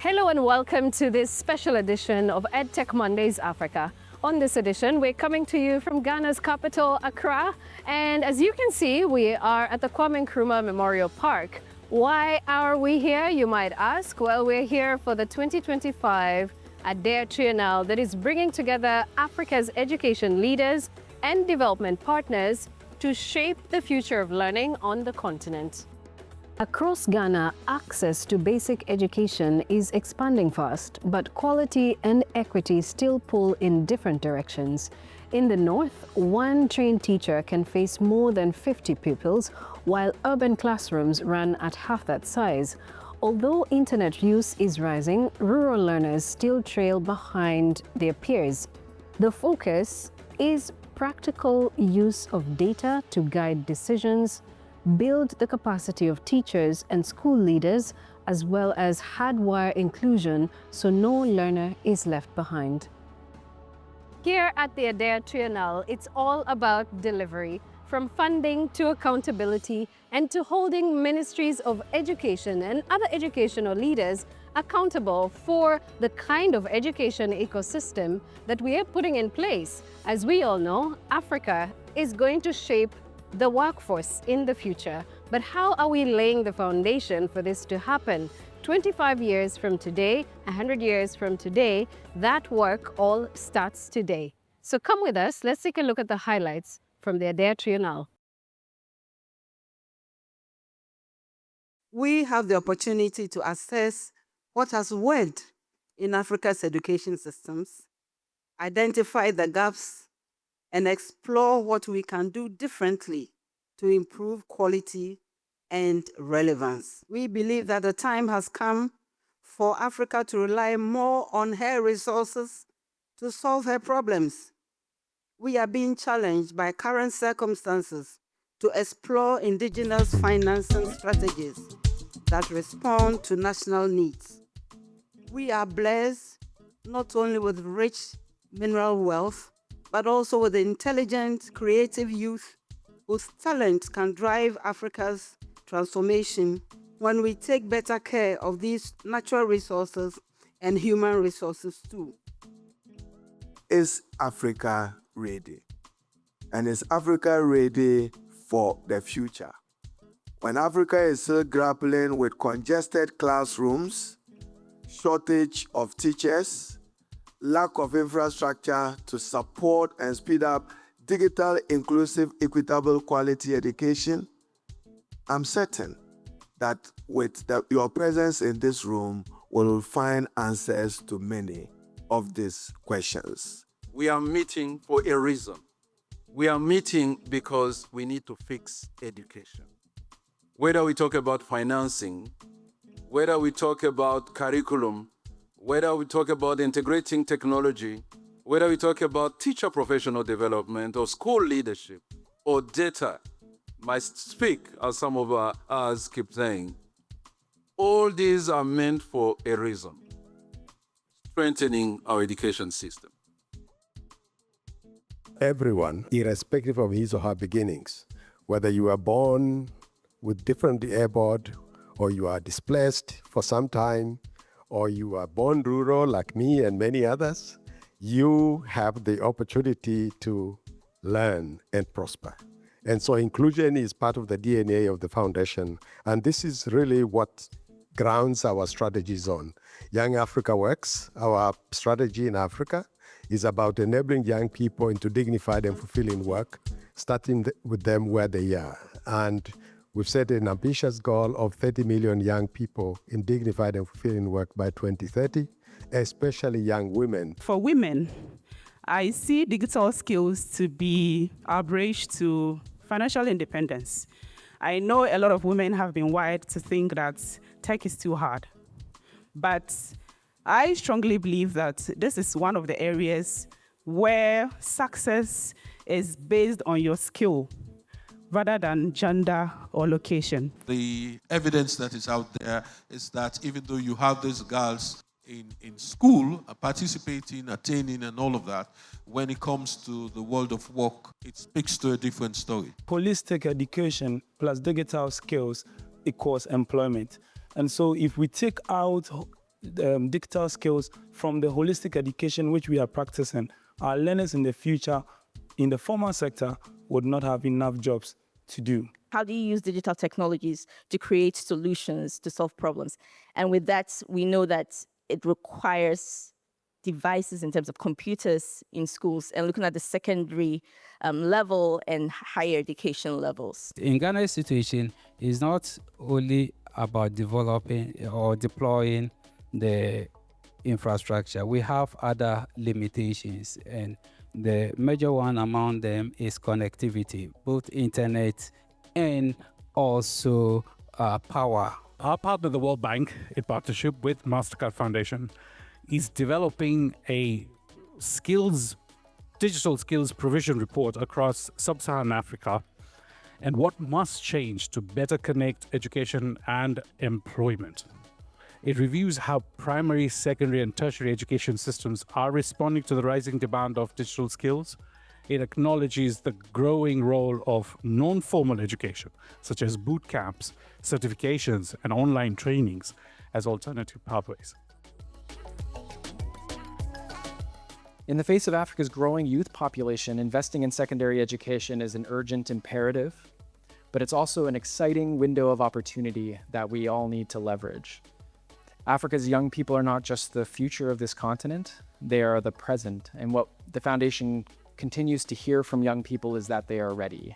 Hello and welcome to this special edition of EdTech Mondays Africa. On this edition, we're coming to you from Ghana's capital, Accra. And as you can see, we are at the Kwame Nkrumah Memorial Park. Why are we here, you might ask? Well, we're here for the 2025 EdTech Triennale that is bringing together Africa's education leaders and development partners to shape the future of learning on the continent. Across Ghana, access to basic education is expanding fast, but quality and equity still pull in different directions. In the north, one trained teacher can face more than 50 pupils, while urban classrooms run at half that size. Although internet use is rising, rural learners still trail behind their peers. The focus is practical use of data to guide decisions, build the capacity of teachers and school leaders, as well as hardwire inclusion so no learner is left behind. Here at the EdTech Triennale, it's all about delivery, from funding to accountability and to holding ministries of education and other educational leaders accountable for the kind of education ecosystem that we are putting in place. As we all know, Africa is going to shape the workforce in the future. But how are we laying the foundation for this to happen? 25 years from today, 100 years from today, that work all starts today. So come with us, let's take a look at the highlights from the EdTech Triennale. We have the opportunity to assess what has worked in Africa's education systems, identify the gaps, and explore what we can do differently to improve quality and relevance. We believe that the time has come for Africa to rely more on her resources to solve her problems. We are being challenged by current circumstances to explore indigenous financing strategies that respond to national needs. We are blessed not only with rich mineral wealth, but also with intelligent, creative youth whose talent can drive Africa's transformation when we take better care of these natural resources and human resources too. Is Africa ready? And is Africa ready for the future? When Africa is still grappling with congested classrooms, shortage of teachers, lack of infrastructure to support and speed up digital, inclusive, equitable, quality education, I'm certain that with your presence in this room, we will find answers to many of these questions. We are meeting for a reason. We are meeting because we need to fix education. Whether we talk about financing, whether we talk about curriculum, whether we talk about integrating technology, whether we talk about teacher professional development or school leadership or data, might speak, as some of us keep saying. All these are meant for a reason: strengthening our education system. Everyone, irrespective of his or her beginnings, whether you are born with different airboard or you are displaced for some time, or you are born rural like me and many others, you have the opportunity to learn and prosper. And so inclusion is part of the DNA of the foundation. And this is really what grounds our strategies on. Young Africa Works, our strategy in Africa, is about enabling young people into dignified and fulfilling work, starting with them where they are. And we've set an ambitious goal of 30 million young people in dignified and fulfilling work by 2030, especially young women. For women, I see digital skills to be our bridge to financial independence. I know a lot of women have been wired to think that tech is too hard, but I strongly believe that this is one of the areas where success is based on your skill rather than gender or location. The evidence that is out there is that even though you have these girls in school participating, attaining and all of that, when it comes to the world of work, it speaks to a different story. Holistic education plus digital skills equals employment. And so if we take out digital skills from the holistic education which we are practicing, our learners in the future in the formal sector would not have enough jobs to do. How do you use digital technologies to create solutions to solve problems? And with that, we know that it requires devices in terms of computers in schools, and looking at the secondary level and higher education levels. In Ghana's situation, it's not only about developing or deploying the infrastructure. We have other limitations, and the major one among them is connectivity, both internet and also power. Our partner, the World Bank, in partnership with MasterCard Foundation, is developing a digital skills provision report across sub-Saharan Africa and what must change to better connect education and employment. It reviews how primary, secondary, and tertiary education systems are responding to the rising demand of digital skills. It acknowledges the growing role of non-formal education, such as boot camps, certifications, and online trainings as alternative pathways. In the face of Africa's growing youth population, investing in secondary education is an urgent imperative, but it's also an exciting window of opportunity that we all need to leverage. Africa's young people are not just the future of this continent, they are the present. And what the Foundation continues to hear from young people is that they are ready.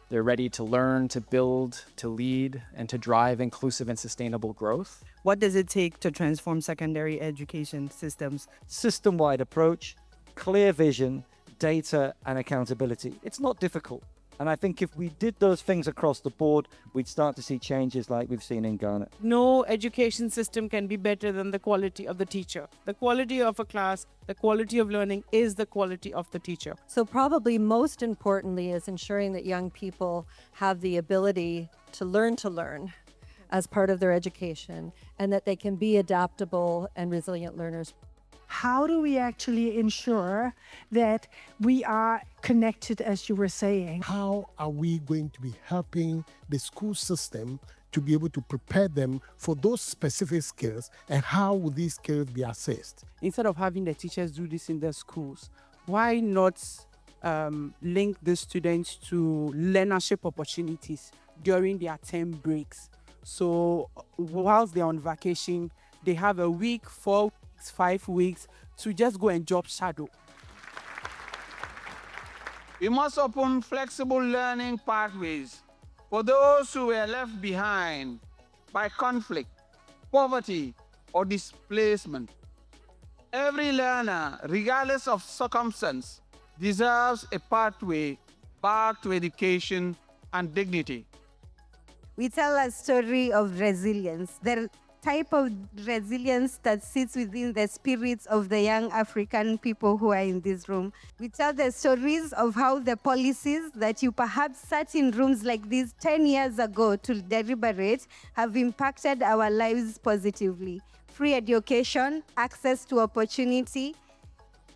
They're ready to learn, to build, to lead, and to drive inclusive and sustainable growth. What does it take to transform secondary education systems? System-wide approach, clear vision, data, and accountability. It's not difficult. And I think if we did those things across the board, we'd start to see changes like we've seen in Ghana. No education system can be better than the quality of the teacher. The quality of a class, the quality of learning is the quality of the teacher. So probably most importantly is ensuring that young people have the ability to learn as part of their education, and that they can be adaptable and resilient learners. How do we actually ensure that we are connected, as you were saying? How are we going to be helping the school system to be able to prepare them for those specific skills, and how will these skills be assessed? Instead of having the teachers do this in their schools, why not link the students to learnership opportunities during their term breaks? So whilst they're on vacation, they have a week, 4 weeks, 5 weeks to just go and job shadow. We must open flexible learning pathways for those who were left behind by conflict, poverty, or displacement. Every learner, regardless of circumstance, deserves a pathway back to education and dignity. We tell a story of resilience, the type of resilience that sits within the spirits of the young African people who are in this room. We tell the stories of how the policies that you perhaps sat in rooms like this 10 years ago to deliberate have impacted our lives positively. Free education, access to opportunity,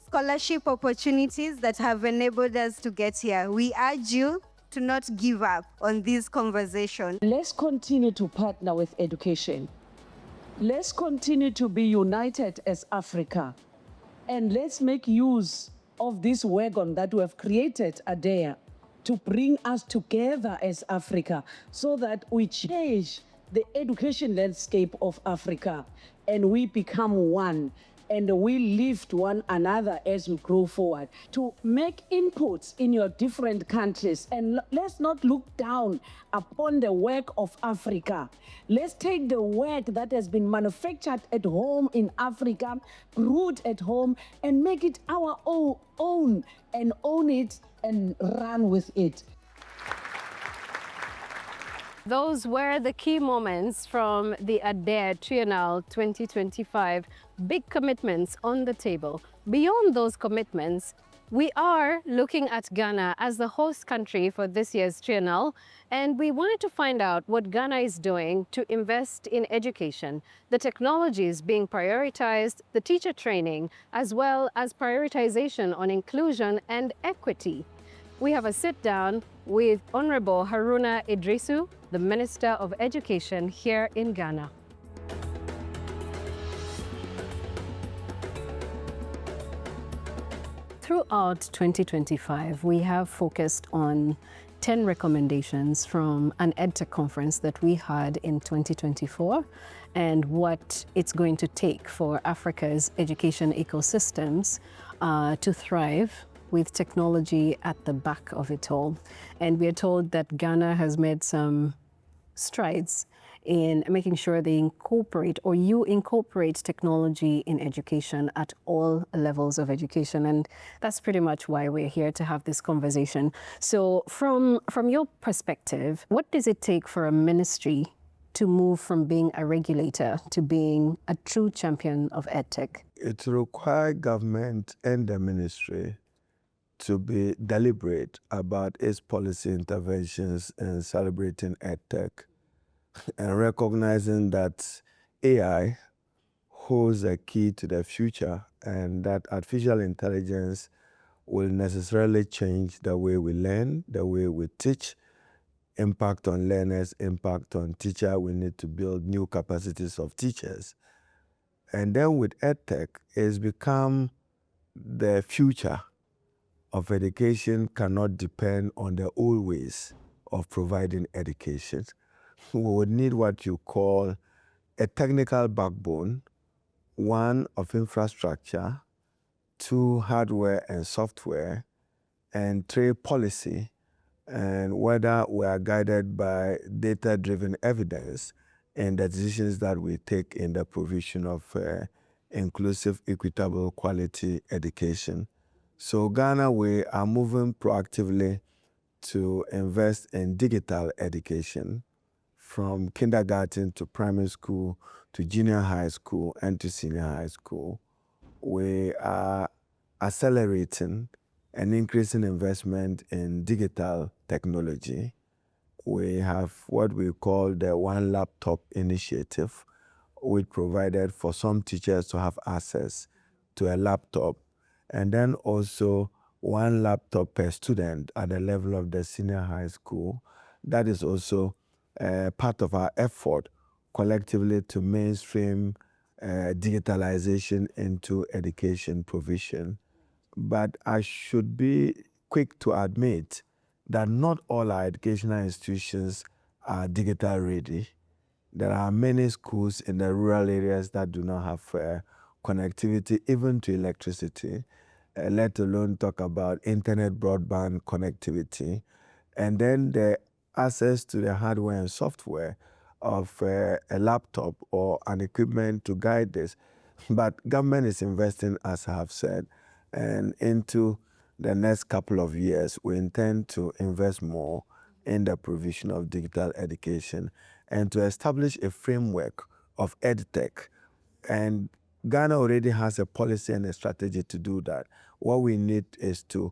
scholarship opportunities that have enabled us to get here. We urge you to not give up on this conversation. Let's continue to partner with education. Let's continue to be united as Africa. And let's make use of this wagon that we have created, Adea, to bring us together as Africa so that we change the education landscape of Africa and we become one. And we lift one another as we grow forward. To make inputs in your different countries, and let's not look down upon the work of Africa. Let's take the work that has been manufactured at home in Africa, brewed at home, and make it our own, and own it and run with it. Those were the key moments from the ADAIR Triennial 2025. Big commitments on the table. Beyond those commitments, we are looking at Ghana as the host country for this year's Triennial, and we wanted to find out what Ghana is doing to invest in education, the technologies being prioritized, the teacher training, as well as prioritization on inclusion and equity. We have a sit-down with Honorable Haruna Idrisu, the Minister of Education here in Ghana. throughout 2025, we have focused on 10 recommendations from an EdTech conference that we had in 2024 and what it's going to take for Africa's education ecosystems to thrive with technology at the back of it all. And we are told that Ghana has made some strides in making sure they incorporate, or you incorporate, technology in education at all levels of education. And that's pretty much why we're here to have this conversation. So from your perspective, what does it take for a ministry to move from being a regulator to being a true champion of EdTech? It requires government and the ministry to be deliberate about its policy interventions in celebrating EdTech and recognizing that AI holds a key to the future and that artificial intelligence will necessarily change the way we learn, the way we teach, impact on learners, impact on teachers. We need to build new capacities of teachers. And then with EdTech, it's become the future of education cannot depend on the old ways of providing education. We would need what you call a technical backbone, one of infrastructure, two, hardware and software, and three, policy, and whether we are guided by data-driven evidence in the decisions that we take in the provision of inclusive, equitable, quality education. So Ghana, we are moving proactively to invest in digital education from kindergarten to primary school to junior high school and to senior high school. We are accelerating and increasing investment in digital technology. We have what we call the One Laptop Initiative, which provided for some teachers to have access to a laptop, and then also one laptop per student at the level of the senior high school. That is also part of our effort collectively to mainstream digitalization into education provision. But I should be quick to admit that not all our educational institutions are digital ready. There are many schools in the rural areas that do not have connectivity, even to electricity, let alone talk about internet broadband connectivity. And then the access to the hardware and software of a laptop or an equipment to guide this. But government is investing, as I have said, and into the next couple of years, we intend to invest more in the provision of digital education and to establish a framework of EdTech. And Ghana already has a policy and a strategy to do that. What we need is to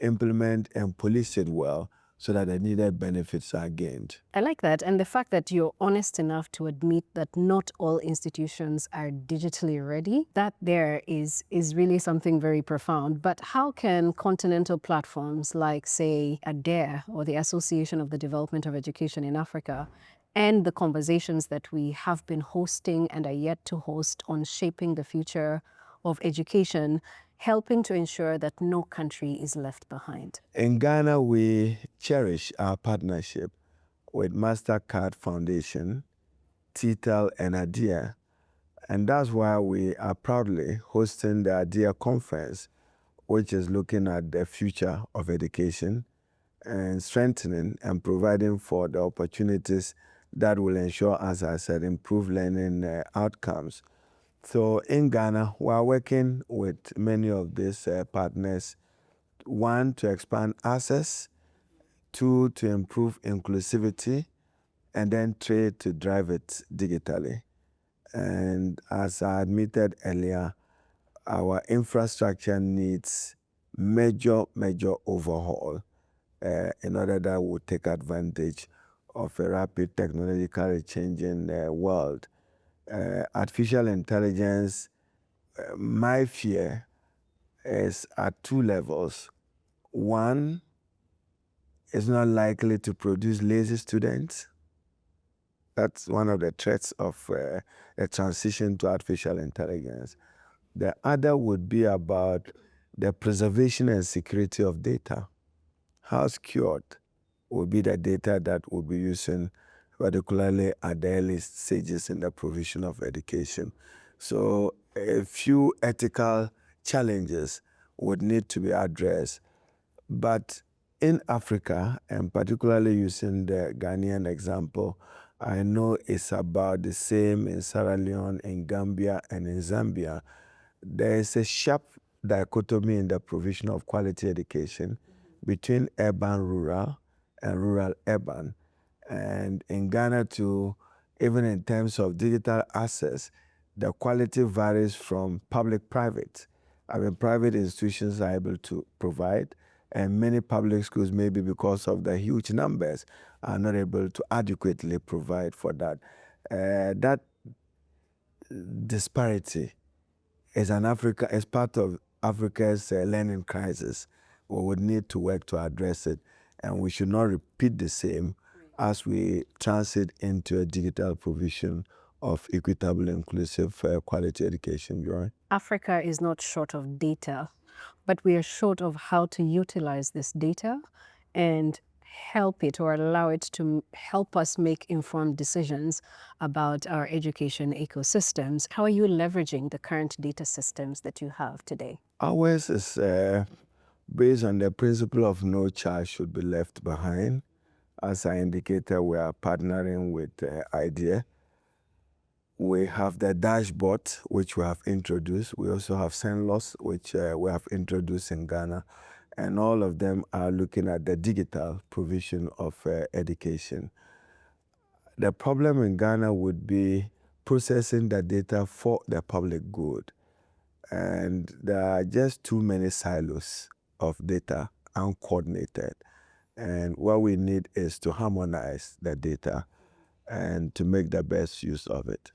implement and police it well so that the needed benefits are gained. I like that. And the fact that you're honest enough to admit that not all institutions are digitally ready, that there is really something very profound. But how can continental platforms like, say, ADARE or the Association of the Development of Education in Africa, and the conversations that we have been hosting and are yet to host on shaping the future of education, helping to ensure that no country is left behind? In Ghana, we cherish our partnership with MasterCard Foundation, TTEL, and ADARE. And that's why we are proudly hosting the ADARE Conference, which is looking at the future of education and strengthening and providing for the opportunities that will ensure, as I said, improved learning outcomes. So in Ghana, we are working with many of these partners, one, to expand access, two, to improve inclusivity, and then three, to drive it digitally. And as I admitted earlier, our infrastructure needs major overhaul in order that we take advantage of a rapid technologically changing world. Artificial intelligence, my fear is at two levels. One, is not likely to produce lazy students. That's one of the threats of a transition to artificial intelligence. The other would be about the preservation and security of data. How secured will be the data that we'll be using, particularly at the early stages in the provision of education. So a few ethical challenges would need to be addressed. But in Africa, and particularly using the Ghanaian example, I know it's about the same in Sierra Leone, in Gambia, and in Zambia. There is a sharp dichotomy in the provision of quality education between urban-rural and rural-urban. And in Ghana too, even in terms of digital access, the quality varies from public-private. I mean, private institutions are able to provide, and many public schools, maybe because of the huge numbers, are not able to adequately provide for that. That disparity is part of Africa's learning crisis. We would need to work to address it, and we should not repeat the same as we transit into a digital provision of equitable, inclusive, quality education. Joy? Africa is not short of data, but we are short of how to utilize this data and help it or allow it to help us make informed decisions about our education ecosystems. How are you leveraging the current data systems that you have today? Ours is based on the principle of no child should be left behind. As I indicated, we are partnering with IDEA. We have the dashboard, which we have introduced. We also have Senlos, which we have introduced in Ghana. And all of them are looking at the digital provision of education. The problem in Ghana would be processing the data for the public good. And there are just too many silos of data, uncoordinated. And what we need is to harmonize the data and to make the best use of it.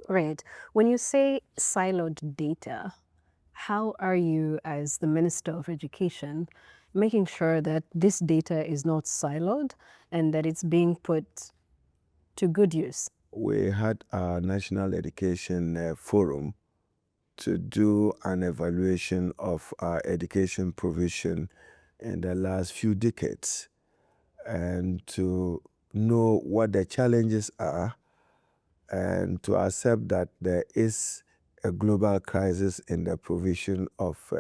Right. When you say siloed data, how are you, as the Minister of Education, making sure that this data is not siloed and that it's being put to good use? We had our National Education Forum to do an evaluation of our education provision in the last few decades and to know what the challenges are and to accept that there is a global crisis in the provision of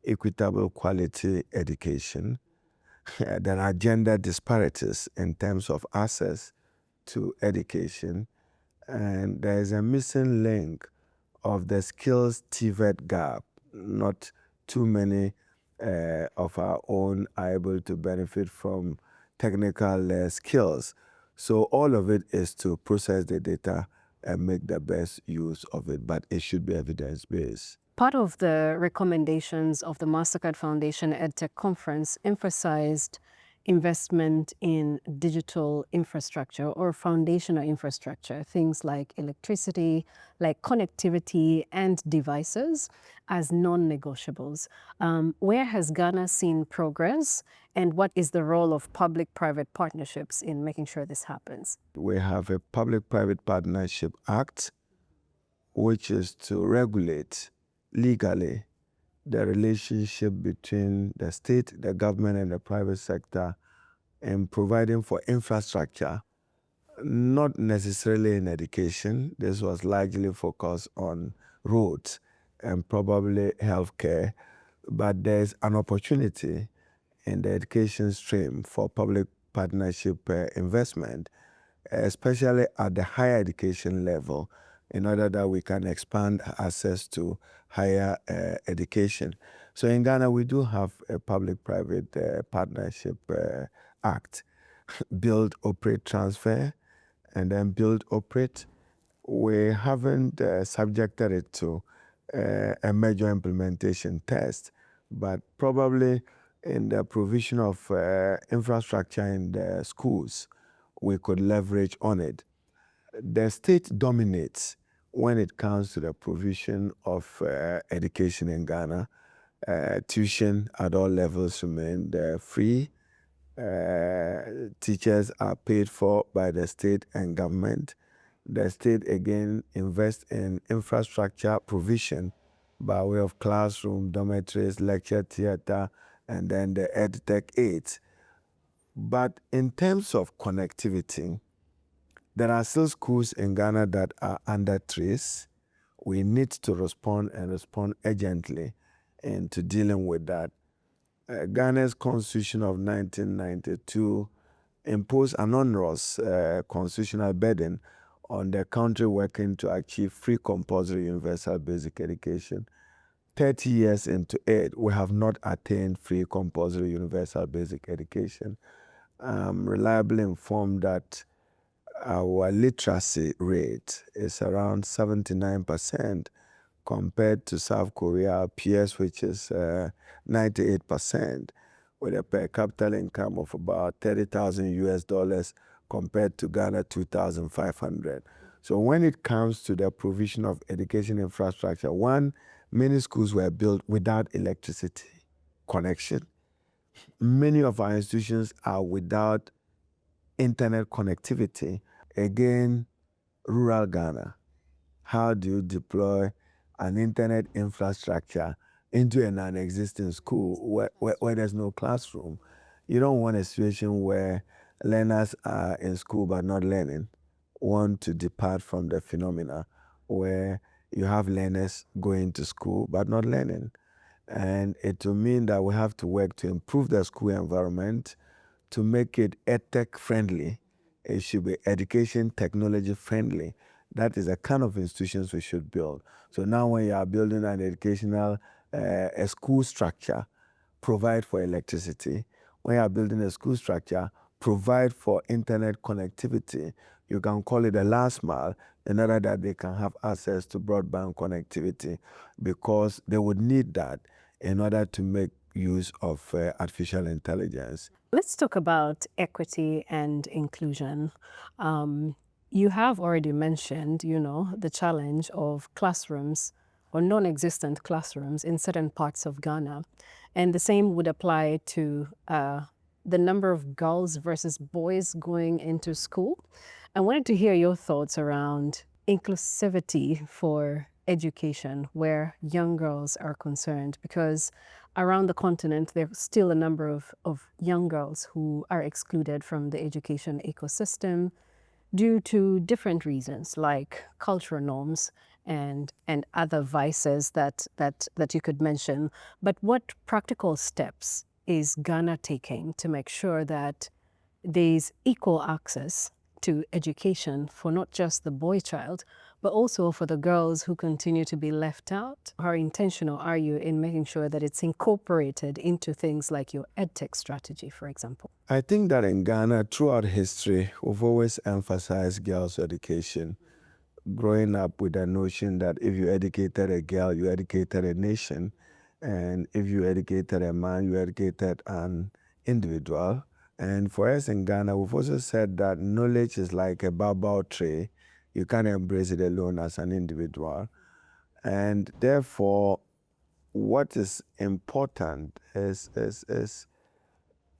equitable quality education. There are gender disparities in terms of access to education, and there is a missing link of the skills TVET gap. Not too many of our own are able to benefit from technical skills. So all of it is to process the data and make the best use of it, but it should be evidence-based. Part of the recommendations of the MasterCard Foundation EdTech Conference emphasized investment in digital infrastructure or foundational infrastructure, things like electricity, like connectivity and devices as non-negotiables. Where has Ghana seen progress, and what is the role of public-private partnerships in making sure this happens? We have a Public-Private Partnership Act, which is to regulate legally the relationship between the state, the government, and the private sector in providing for infrastructure, not necessarily in education. This was largely focused on roads and probably healthcare, but there's an opportunity in the education stream for public partnership investment, especially at the higher education level, in order that we can expand access to higher education. So in Ghana, we do have a Public-Private Partnership Act, Build, Operate, Transfer, and then Build, Operate. We haven't subjected it to a major implementation test, but probably in the provision of infrastructure in the schools, we could leverage on it. The state dominates when it comes to the provision of education in Ghana. Tuition at all levels remain free. Teachers are paid for by the state and government. The state again invests in infrastructure provision by way of classroom, dormitories, lecture theater, and then the EdTech aids. But in terms of connectivity, there are still schools in Ghana that are under trace. We need to respond and respond urgently into dealing with that. Ghana's Constitution of 1992 imposed an onerous constitutional burden on the country working to achieve free compulsory universal basic education. 30 years into it, we have not attained free compulsory universal basic education. I'm reliably informed that our literacy rate is around 79% compared to South Korea, peers, which is 98%, with a per capita income of about 30,000 US dollars compared to Ghana 2,500. So when it comes to the provision of education infrastructure, one, many schools were built without electricity connection. Many of our institutions are without internet connectivity. Again, rural Ghana. How do you deploy an internet infrastructure into a non-existing school where there's no classroom? You don't want a situation where learners are in school but not learning. Want to depart from the phenomena where you have learners going to school but not learning. And it will mean that we have to work to improve the school environment, to make it EdTech friendly. It should be education technology friendly. That is the kind of institutions we should build. So now when you are building an educational, a school structure, provide for electricity. When you are building a school structure, provide for internet connectivity. You can call it a last mile in order that they can have access to broadband connectivity, because they would need that in order to make use of artificial intelligence. Let's talk about equity and inclusion. You have already mentioned, the challenge of classrooms or non-existent classrooms in certain parts of Ghana. And the same would apply to the number of girls versus boys going into school. I wanted to hear your thoughts around inclusivity for education where young girls are concerned, because around the continent, there's still a number of young girls who are excluded from the education ecosystem due to different reasons, like cultural norms and other vices that you could mention. But what practical steps is Ghana taking to make sure that there's equal access to education for not just the boy child, but also for the girls who continue to be left out? How intentional are you in making sure that it's incorporated into things like your EdTech strategy, for example? I think that in Ghana, throughout history, we've always emphasized girls' education. Growing up with the notion that if you educated a girl, you educated a nation. And if you educated a man, you educated an individual. And for us in Ghana, we've also said that knowledge is like a baobab tree. You can't embrace it alone as an individual. And therefore, what is important is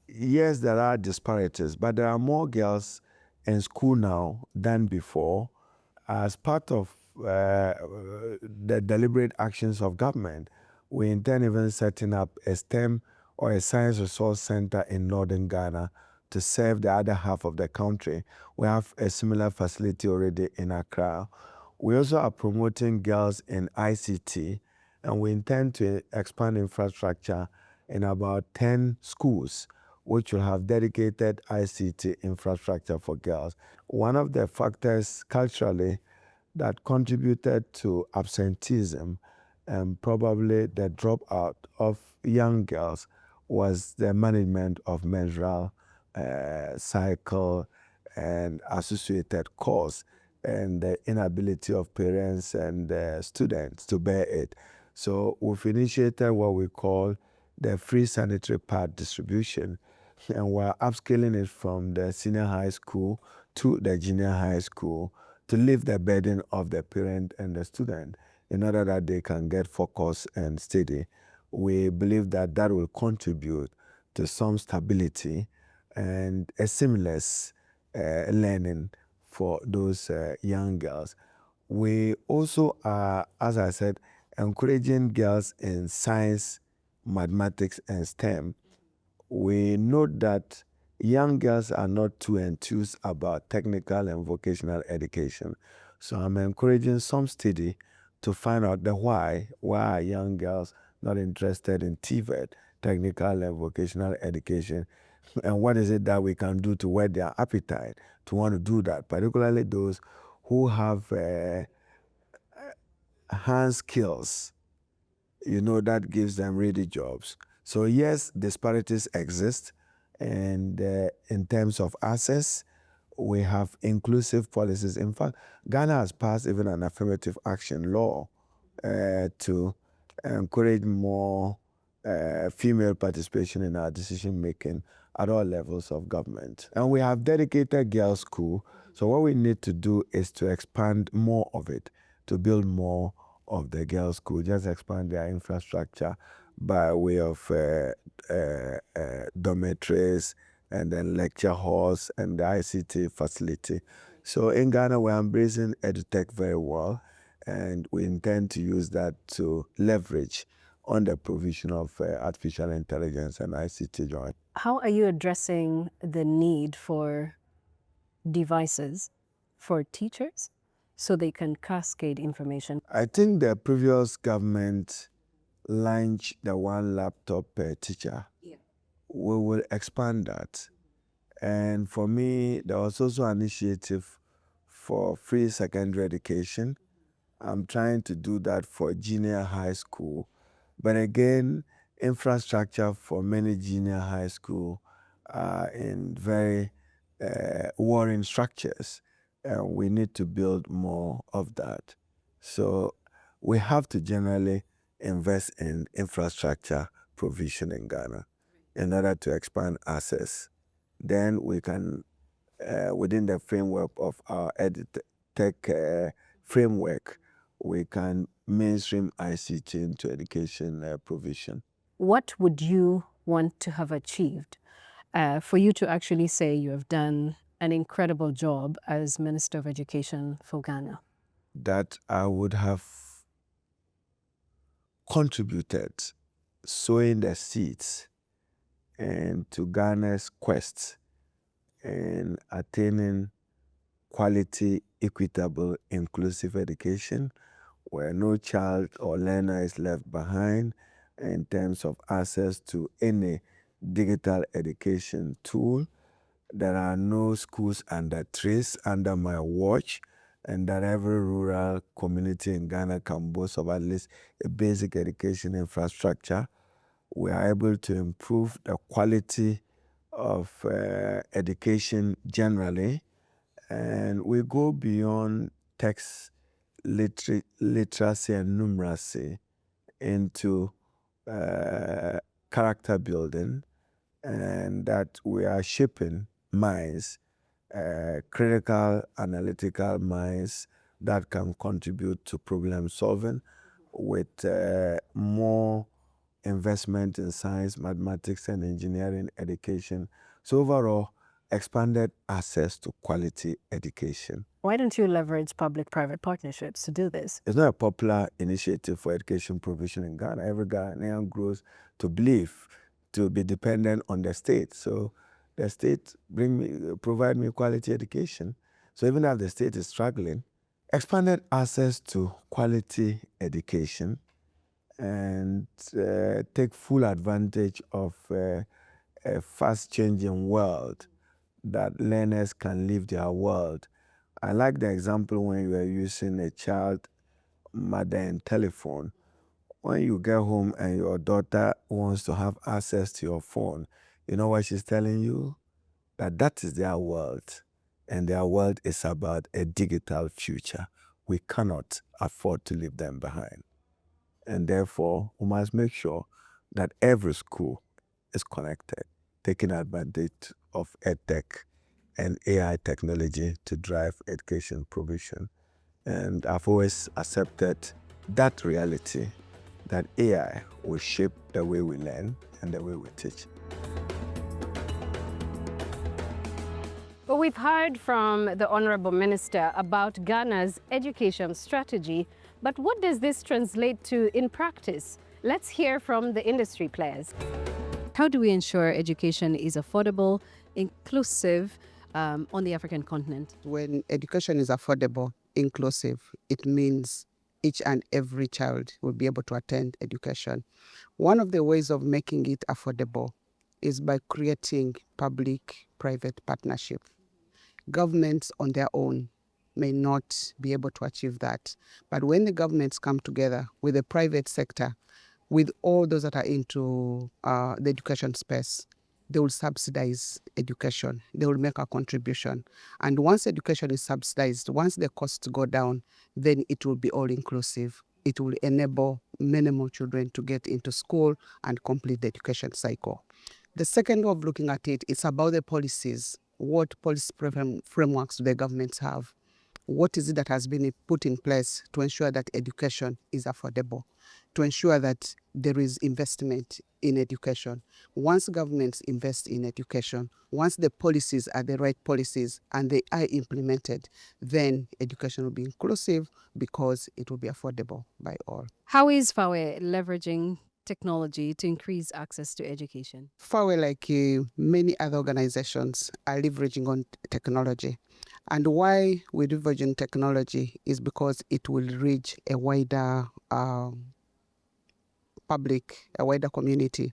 yes, there are disparities, but there are more girls in school now than before. As part of the deliberate actions of government, we intend even setting up a STEM or a science resource center in northern Ghana to serve the other half of the country. We have a similar facility already in Accra. We also are promoting girls in ICT, and we intend to expand infrastructure in about 10 schools, which will have dedicated ICT infrastructure for girls. One of the factors culturally that contributed to absenteeism and probably the dropout of young girls was the management of menstrual cycle and associated cause, and the inability of parents and students to bear it. So we've initiated what we call the free sanitary pad distribution, and we're upscaling it from the senior high school to the junior high school to lift the burden of the parent and the student in order that they can get focused and steady. We believe that that will contribute to some stability and a seamless learning for those young girls. We also are, as I said, encouraging girls in science, mathematics, and STEM, we note that young girls are not too enthused about technical and vocational education. So I'm encouraging some study to find out the why are young girls not interested in TVET, technical and vocational education, and what is it that we can do to whet their appetite to want to do that, particularly those who have hand skills, that gives them ready jobs. So yes, disparities exist, and in terms of access, we have inclusive policies. In fact, Ghana has passed even an affirmative action law to encourage more female participation in our decision making at all levels of government. And we have dedicated girls' school. So what we need to do is to expand more of it, to build more of the girls' school, just expand their infrastructure by way of dormitories and then lecture halls and the ICT facility. So in Ghana, we're embracing EdTech very well, and we intend to use that to leverage on the provision of artificial intelligence and ICT joint. How are you addressing the need for devices for teachers so they can cascade information? I think the previous government launched the one laptop per teacher. Yeah. We will expand that. And for me, there was also an initiative for free secondary education. I'm trying to do that for junior high school. But again, infrastructure for many junior high school are in very worrying structures. And we need to build more of that. So we have to generally invest in infrastructure provision in Ghana in order to expand access. Then we can, within the framework of our EdTech framework, we can mainstream ICT into education provision. What would you want to have achieved for you to actually say you have done an incredible job as Minister of Education for Ghana? That I would have contributed sowing the seeds and to Ghana's quest in attaining quality, equitable, inclusive education where no child or learner is left behind in terms of access to any digital education tool. There are no schools under trace under my watch, and that every rural community in Ghana can boast of at least a basic education infrastructure. We are able to improve the quality of education generally, and we go beyond text literacy and numeracy into character building, and that we are shaping minds, critical, analytical minds that can contribute to problem solving with more investment in science, mathematics, and engineering education. So overall, expanded access to quality education. Why don't you leverage public-private partnerships to do this? It's not a popular initiative for education provision in Ghana. Every Ghanaian grows to believe to be dependent on the state. So the state provide me quality education. So even if the state is struggling, expanded access to quality education and take full advantage of a fast-changing world that learners can live their world. I like the example when you are using a child, mother, and telephone. When you get home and your daughter wants to have access to your phone, you know what she's telling you? That is their world. And their world is about a digital future. We cannot afford to leave them behind. And therefore, we must make sure that every school is connected, taking advantage of EdTech and AI technology to drive education provision. And I've always accepted that reality, that AI will shape the way we learn and the way we teach. Well, we've heard from the Honorable Minister about Ghana's education strategy But what does this translate to in practice? Let's hear from the industry players. How do we ensure education is affordable, inclusive on the African continent? When education is affordable, inclusive, it means each and every child will be able to attend education. One of the ways of making it affordable is by creating public-private partnership. Governments on their own may not be able to achieve that. But when the governments come together with the private sector, with all those that are into the education space, they will subsidize education. They will make a contribution. And once education is subsidized, once the costs go down, then it will be all inclusive. It will enable many more children to get into school and complete the education cycle. The second way of looking at it is about the policies. What policy frameworks do the governments have? What is it that has been put in place to ensure that education is affordable, to ensure that there is investment in education? Once governments invest in education, once the policies are the right policies and they are implemented, then education will be inclusive because it will be affordable by all. How is FAWE leveraging technology to increase access to education? FAWE, like many other organizations, are leveraging on technology. And why we leverage on technology is because it will reach a wider public, a wider community.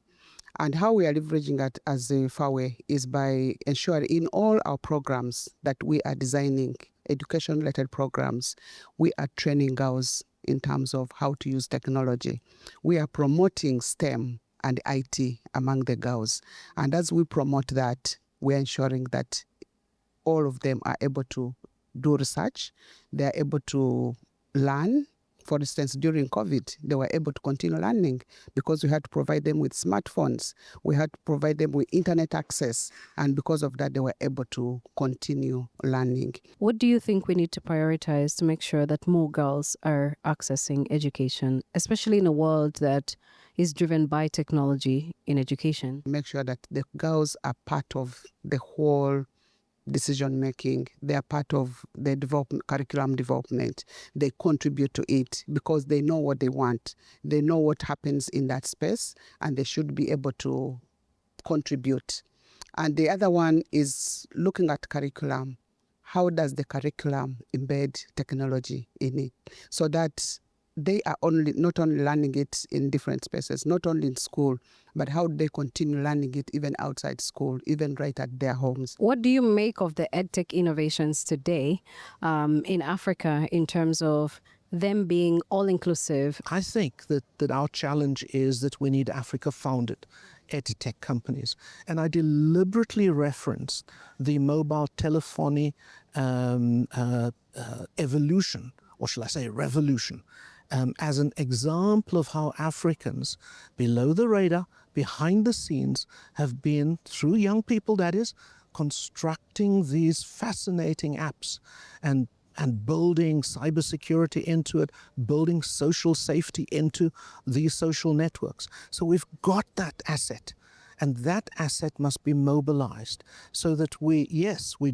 And how we are leveraging it as a FAWE is by ensuring in all our programs that we are designing, education-related programs, we are training girls in terms of how to use technology. We are promoting STEM and IT among the girls. And as we promote that, we're ensuring that all of them are able to do research, they're able to learn. For instance, during COVID, they were able to continue learning because we had to provide them with smartphones. We had to provide them with internet access. And because of that, they were able to continue learning. What do you think we need to prioritize to make sure that more girls are accessing education, especially in a world that is driven by technology in education? Make sure that the girls are part of the whole decision making. They are part of the curriculum development. They contribute to it because they know what they want. They know what happens in that space, and they should be able to contribute. And the other one is looking at curriculum. How does the curriculum embed technology in it so that they are not only learning it in different spaces, not only in school, but how they continue learning it even outside school, even right at their homes. What do you make of the EdTech innovations today in Africa in terms of them being all-inclusive? I think that our challenge is that we need Africa-founded EdTech companies. And I deliberately referenced the mobile telephony evolution, or shall I say revolution, as an example of how Africans, below the radar, behind the scenes, have been, through young people that is, constructing these fascinating apps and building cybersecurity into it, building social safety into these social networks. So we've got that asset. And that asset must be mobilized so that we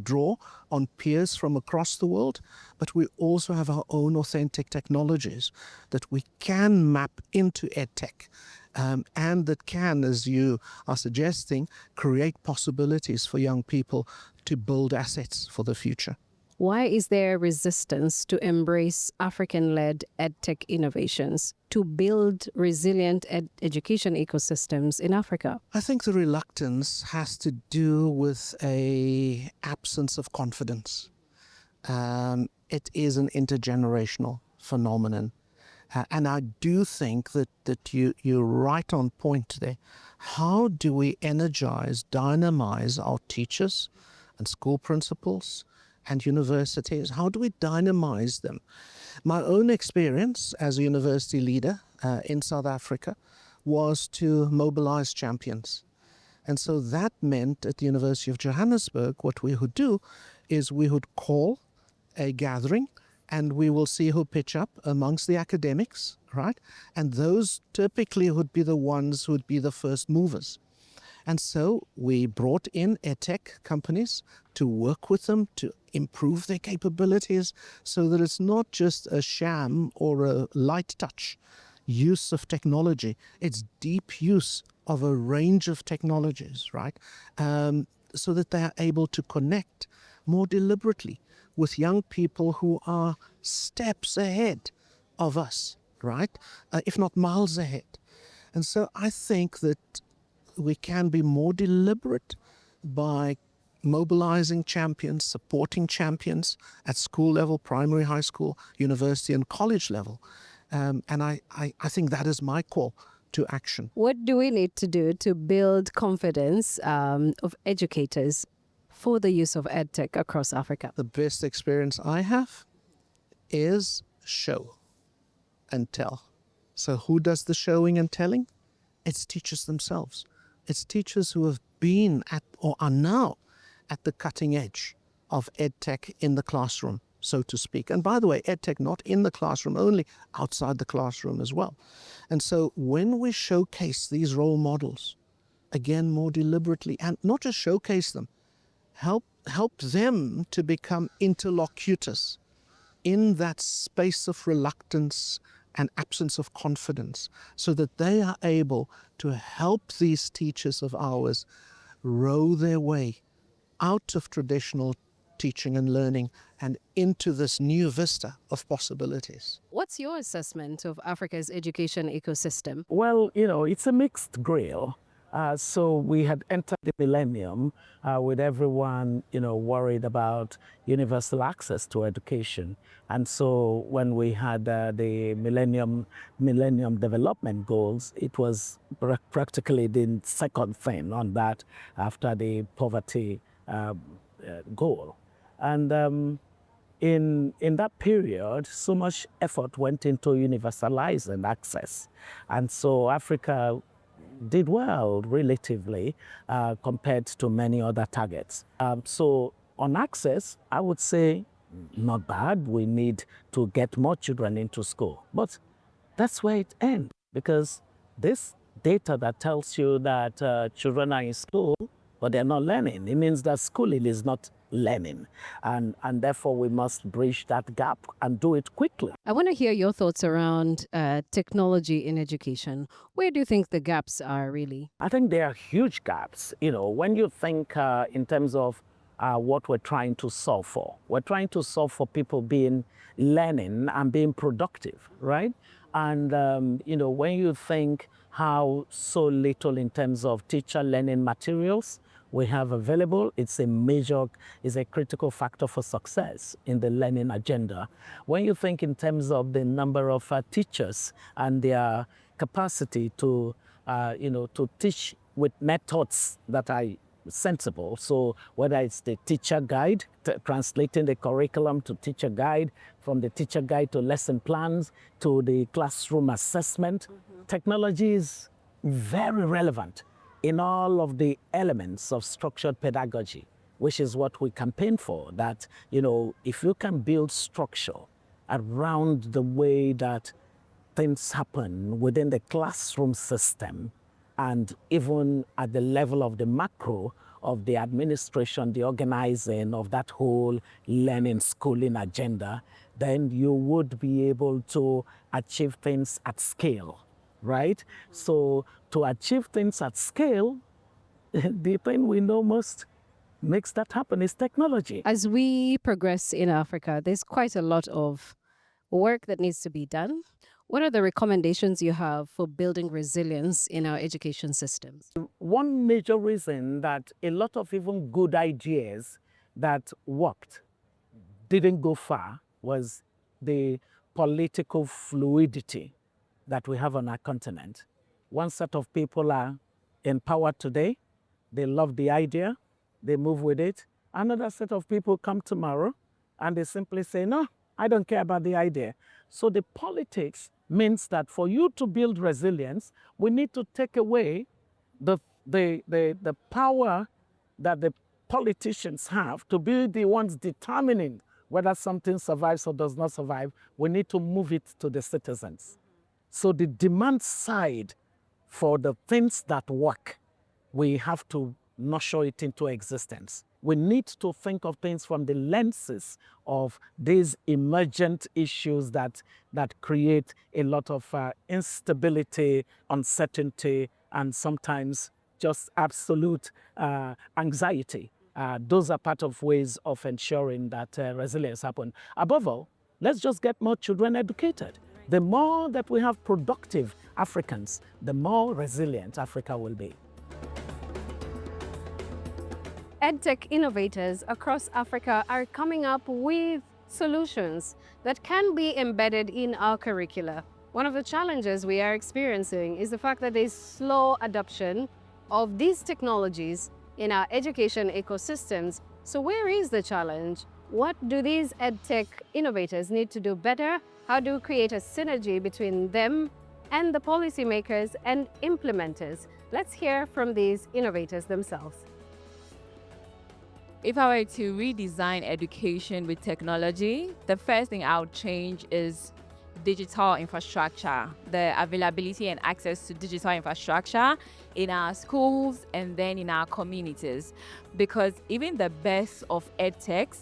draw on peers from across the world, but we also have our own authentic technologies that we can map into EdTech and that can, as you are suggesting, create possibilities for young people to build assets for the future. Why is there resistance to embrace African-led EdTech innovations to build resilient education ecosystems in Africa? I think the reluctance has to do with an absence of confidence. It is an intergenerational phenomenon. And I do think that you're right on point there. How do we energize, dynamize our teachers and school principals and universities? How do we dynamize them? My own experience as a university leader in South Africa was to mobilize champions. And so that meant at the University of Johannesburg, what we would do is we would call a gathering and we will see who pitch up amongst the academics, right? And those typically would be the ones who would be the first movers. And so we brought in EdTech companies to work with them to improve their capabilities so that it's not just a sham or a light touch use of technology. It's deep use of a range of technologies, right? So that they are able to connect more deliberately with young people who are steps ahead of us, right? If not miles ahead. And so I think that we can be more deliberate by mobilizing champions, supporting champions at school level, primary, high school, university, and college level. And I think that is my call to action. What do we need to do to build confidence of educators for the use of EdTech across Africa? The best experience I have is show and tell. So who does the showing and telling? It's teachers themselves. It's teachers who have been at or are now at the cutting edge of EdTech in the classroom, so to speak. And by the way, EdTech not in the classroom only, outside the classroom as well. And so when we showcase these role models, again, more deliberately, and not just showcase them, help them to become interlocutors in that space of reluctance and absence of confidence, so that they are able to help these teachers of ours row their way out of traditional teaching and learning and into this new vista of possibilities. What's your assessment of Africa's education ecosystem? Well, it's a mixed grill. So we had entered the millennium with everyone, worried about universal access to education. And so when we had the Millennium Development Goals, it was practically the second thing on that after the poverty goal. And in that period, so much effort went into universalizing access. And so Africa did well relatively compared to many other targets. So on access, I would say not bad. We need to get more children into school. But that's where it ends, because this data that tells you that children are in school but they're not learning, it means that schooling is not learning. And therefore we must bridge that gap and do it quickly. I want to hear your thoughts around technology in education. Where do you think the gaps are really? I think there are huge gaps. When you think in terms of what we're trying to solve for. We're trying to solve for people learning and being productive, right? And, when you think how so little in terms of teacher learning materials we have available, it's a critical factor for success in the learning agenda. When you think in terms of the number of teachers and their capacity to teach with methods that are sensible. So whether it's the teacher guide, translating the curriculum to teacher guide, from the teacher guide to lesson plans, to the classroom assessment, technology is very relevant in all of the elements of structured pedagogy, which is what we campaign for, that, if you can build structure around the way that things happen within the classroom system, and even at the level of the macro of the administration, the organizing of that whole learning, schooling agenda, then you would be able to achieve things at scale, right? So to achieve things at scale, the thing we know most makes that happen is technology. As we progress in Africa, there's quite a lot of work that needs to be done. What are the recommendations you have for building resilience in our education systems? One major reason that a lot of even good ideas that worked didn't go far was the political fluidity that we have on our continent. One set of people are in power today, they love the idea, they move with it. Another set of people come tomorrow and they simply say, no, I don't care about the idea. So the politics means that for you to build resilience, we need to take away the power that the politicians have to be the ones determining whether something survives or does not survive. We need to move it to the citizens. So the demand side for the things that work, we have to nurture it into existence. We need to think of things from the lenses of these emergent issues that create a lot of instability, uncertainty, and sometimes just absolute anxiety. Those are part of ways of ensuring that resilience happens. Above all, let's just get more children educated. The more that we have productive Africans, the more resilient Africa will be. EdTech innovators across Africa are coming up with solutions that can be embedded in our curricula. One of the challenges we are experiencing is the fact that there's slow adoption of these technologies in our education ecosystems. So where is the challenge? What do these EdTech innovators need to do better? How do we create a synergy between them and the policymakers and implementers? Let's hear from these innovators themselves. If I were to redesign education with technology, the first thing I would change is digital infrastructure, the availability and access to digital infrastructure in our schools and then in our communities. Because even the best of edtechs,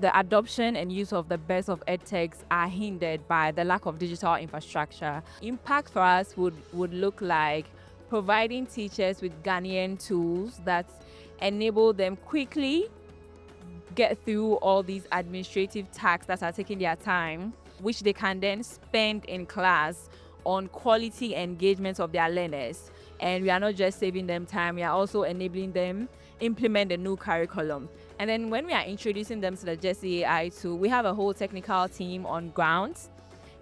the adoption and use of the best of edtechs are hindered by the lack of digital infrastructure. Impact for us would look like providing teachers with Ghanaian tools that enable them quickly get through all these administrative tasks that are taking their time, which they can then spend in class on quality engagement of their learners. And we are not just saving them time, we are also enabling them implement the new curriculum. And then when we are introducing them to the Jesse AI tool, we have a whole technical team on ground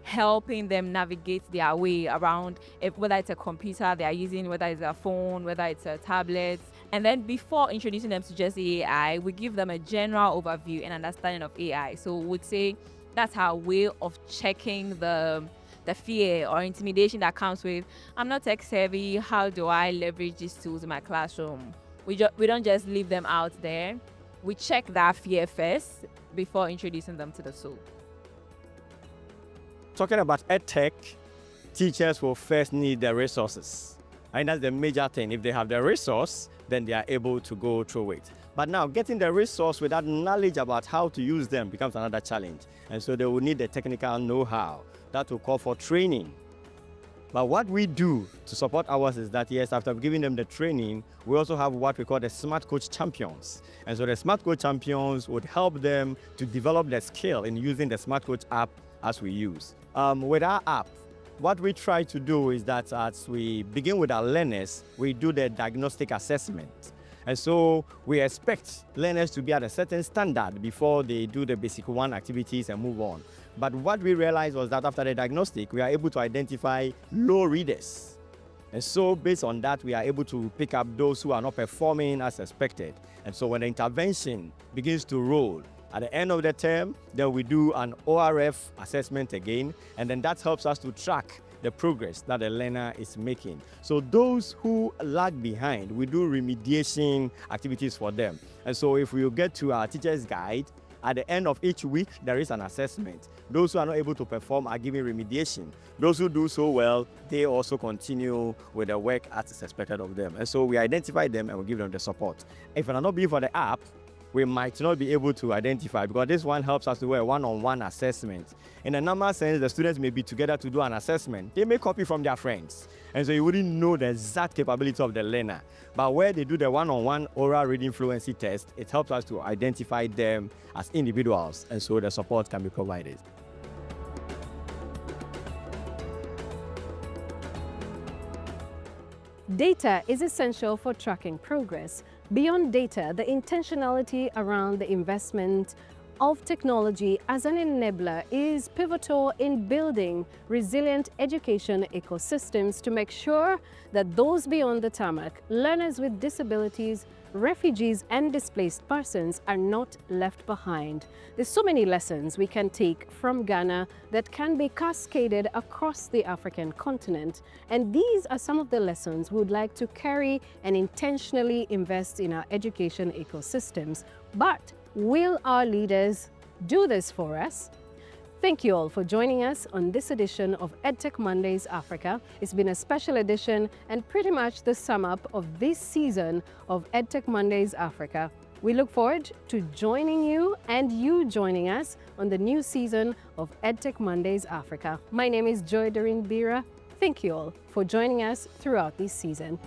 helping them navigate their way around, whether it's a computer they are using, whether it's a phone, whether it's a tablet. And then before introducing them to Jesse AI, we give them a general overview and understanding of AI. So we would say that's our way of checking the fear or intimidation that comes with, I'm not tech savvy, how do I leverage these tools in my classroom? We don't just leave them out there. We check that fear first before introducing them to the tool. Talking about EdTech, teachers will first need the resources. And that's the major thing. If they have the resource, then they are able to go through it. But now, getting the resource without knowledge about how to use them becomes another challenge. And so they will need the technical know-how. That will call for training. But what we do to support ours is that, yes, after giving them the training, we also have what we call the Smart Coach Champions. And so the Smart Coach Champions would help them to develop their skill in using the Smart Coach app as we use. With our app, what we try to do is that as we begin with our learners, we do the diagnostic assessment. And so we expect learners to be at a certain standard before they do the basic one activities and move on. But what we realized was that after the diagnostic, we are able to identify low readers. And so based on that, we are able to pick up those who are not performing as expected. And so when the intervention begins to roll, at the end of the term, then we do an ORF assessment again, and then that helps us to track the progress that the learner is making. So those who lag behind, we do remediation activities for them. And so if we get to our teacher's guide, at the end of each week, there is an assessment. Those who are not able to perform are given remediation. Those who do so well, they also continue with the work as is expected of them. And so we identify them and we give them the support. If it had not been for the app, we might not be able to identify, because this one helps us to do a one-on-one assessment. In a normal sense, the students may be together to do an assessment. They may copy from their friends, and so you wouldn't know the exact capability of the learner. But where they do the one-on-one oral reading fluency test, it helps us to identify them as individuals, and so the support can be provided. Data is essential for tracking progress. Beyond data, the intentionality around the investment of technology as an enabler is pivotal in building resilient education ecosystems to make sure that those beyond the tarmac, learners with disabilities, refugees and displaced persons are not left behind. There's so many lessons we can take from Ghana that can be cascaded across the African continent. And these are some of the lessons we would like to carry and intentionally invest in our education ecosystems. But will our leaders do this for us? Thank you all for joining us on this edition of EdTech Mondays Africa. It's been a special edition and pretty much the sum up of this season of EdTech Mondays Africa. We look forward to joining you and you joining us on the new season of EdTech Mondays Africa. My name is Joy Doreen Bira. Thank you all for joining us throughout this season.